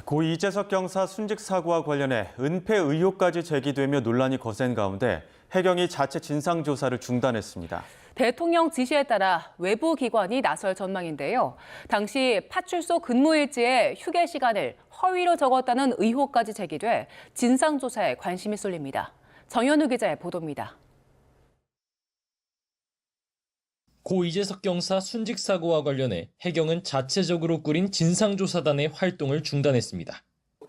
고 이재석 경사 순직 사고와 관련해 은폐 의혹까지 제기되며 논란이 거센 가운데 해경이 자체 진상조사를 중단했습니다. 대통령 지시에 따라 외부 기관이 나설 전망인데요. 당시 파출소 근무일지에 휴게 시간을 허위로 적었다는 의혹까지 제기돼 진상조사에 관심이 쏠립니다. 정현우 기자의 보도입니다. 고 이재석 경사 순직 사고와 관련해 해경은 자체적으로 꾸린 진상조사단의 활동을 중단했습니다.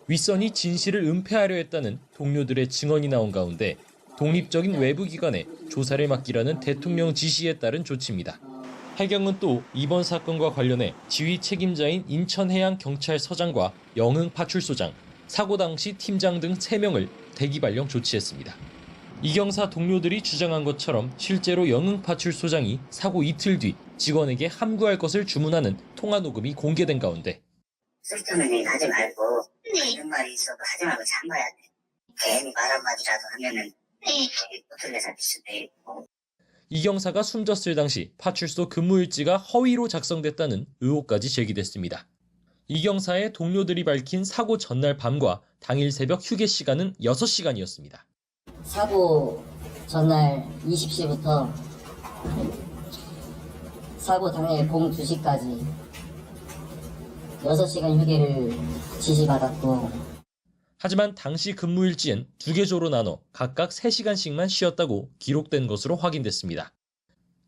윗선이 진실을 은폐하려 했다는 동료들의 증언이 나온 가운데 독립적인 외부기관에 조사를 맡기라는 대통령 지시에 따른 조치입니다. 해경은 또 이번 사건과 관련해 지휘 책임자인 인천해양경찰서장과 영흥파출소장, 사고 당시 팀장 등 3명을 대기 발령 조치했습니다. 이 경사 동료들이 주장한 것처럼 실제로 영흥파출소장이 사고 이틀 뒤 직원에게 함구할 것을 주문하는 통화 녹음이 공개된 가운데 쓸데없는 얘기 하지 말고 이런 말이 있어도 하지 말고 참아야 돼. 괜히 말 한마디라도 하면은 어떻게 잡힐 돼. 이 경사가 숨졌을 당시 파출소 근무일지가 허위로 작성됐다는 의혹까지 제기됐습니다. 이 경사의 동료들이 밝힌 사고 전날 밤과 당일 새벽 휴게 시간은 6시간이었습니다. 사고 전날 20시부터 사고 당일 봄 2시까지 6시간 휴게를 지시받았고, 하지만 당시 근무일지엔 2개조로 나눠 각각 3시간씩만 쉬었다고 기록된 것으로 확인됐습니다.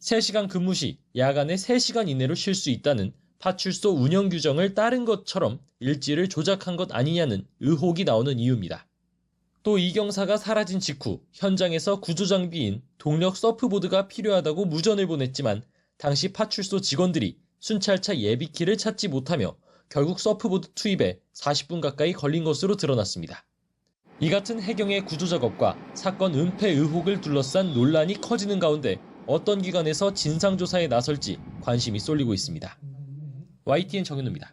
3시간 근무 시 야간에 3시간 이내로 쉴 수 있다는 파출소 운영 규정을 따른 것처럼 일지를 조작한 것 아니냐는 의혹이 나오는 이유입니다. 또 이 경사가 사라진 직후 현장에서 구조장비인 동력 서프보드가 필요하다고 무전을 보냈지만 당시 파출소 직원들이 순찰차 예비키를 찾지 못하며 결국 서프보드 투입에 40분 가까이 걸린 것으로 드러났습니다. 이 같은 해경의 구조작업과 사건 은폐 의혹을 둘러싼 논란이 커지는 가운데 어떤 기관에서 진상조사에 나설지 관심이 쏠리고 있습니다. YTN 정현우입니다.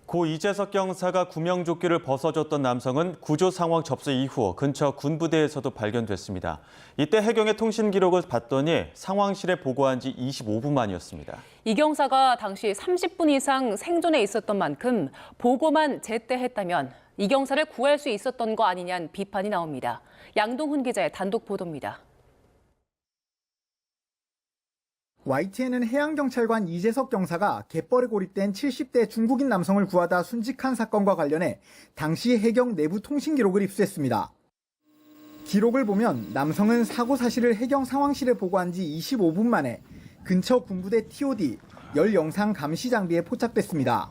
고 이재석 경사가 구명조끼를 벗어줬던 남성은 구조 상황 접수 이후 근처 군부대에서도 발견됐습니다. 이때 해경의 통신 기록을 봤더니 상황실에 보고한 지 25분 만이었습니다. 이 경사가 당시 30분 이상 생존해 있었던 만큼 보고만 제때 했다면 이 경사를 구할 수 있었던 거 아니냐는 비판이 나옵니다. 양동훈 기자의 단독 보도입니다. YTN은 해양경찰관 이재석 경사가 갯벌에 고립된 70대 중국인 남성을 구하다 순직한 사건과 관련해 당시 해경 내부 통신 기록을 입수했습니다. 기록을 보면 남성은 사고 사실을 해경 상황실에 보고한 지 25분 만에 근처 군부대 TOD 열 영상 감시 장비에 포착됐습니다.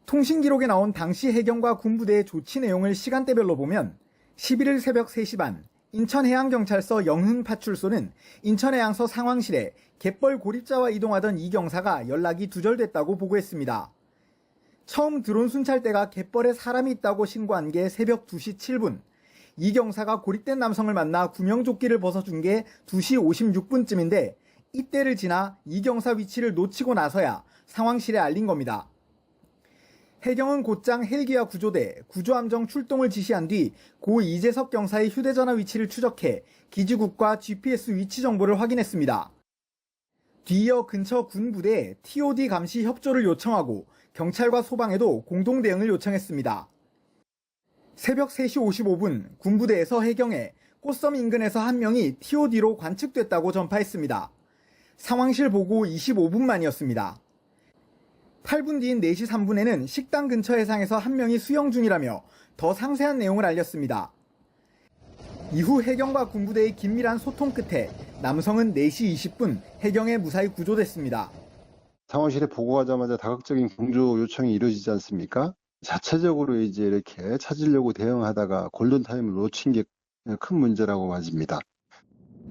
통신 기록에 나온 당시 해경과 군부대의 조치 내용을 시간대별로 보면 11일 새벽 3시 반 인천해양경찰서 영흥파출소는 인천해양서 상황실에 갯벌 고립자와 이동하던 이 경사가 연락이 두절됐다고 보고했습니다. 처음 드론 순찰대가 갯벌에 사람이 있다고 신고한 게 새벽 2시 7분, 이 경사가 고립된 남성을 만나 구명조끼를 벗어준 게 2시 56분쯤인데 이때를 지나 이 경사 위치를 놓치고 나서야 상황실에 알린 겁니다. 해경은 곧장 헬기와 구조대, 구조함정 출동을 지시한 뒤 고 이재석 경사의 휴대전화 위치를 추적해 기지국과 GPS 위치 정보를 확인했습니다. 뒤이어 근처 군부대에 TOD 감시 협조를 요청하고 경찰과 소방에도 공동 대응을 요청했습니다. 새벽 3시 55분 군부대에서 해경에 꽃섬 인근에서 한 명이 TOD로 관측됐다고 전파했습니다. 상황실 보고 25분 만이었습니다. 8분 뒤인 4시 3분에는 식당 근처 해상에서 한 명이 수영 중이라며 더 상세한 내용을 알렸습니다. 이후 해경과 군부대의 긴밀한 소통 끝에 남성은 4시 20분 해경에 무사히 구조됐습니다. 상황실에 보고하자마자 다각적인 공조 요청이 이루어지지 않습니까? 자체적으로 이제 이렇게 찾으려고 대응하다가 골든타임을 놓친 게 큰 문제라고 봐집니다.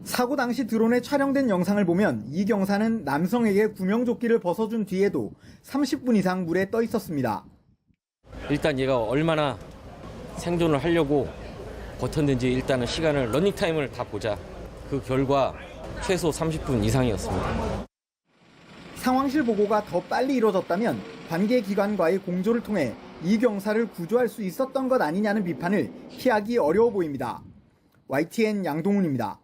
사고 당시 드론에 촬영된 영상을 보면 이 경사는 남성에게 구명조끼를 벗어준 뒤에도 30분 이상 물에 떠 있었습니다. 일단 얘가 얼마나 생존을 하려고 버텼는지 일단은 시간을 러닝타임을 다 보자. 그 결과 최소 30분 이상이었습니다. 상황실 보고가 더 빨리 이루어졌다면 관계기관과의 공조를 통해 이 경사를 구조할 수 있었던 것 아니냐는 비판을 피하기 어려워 보입니다. YTN 양동훈입니다.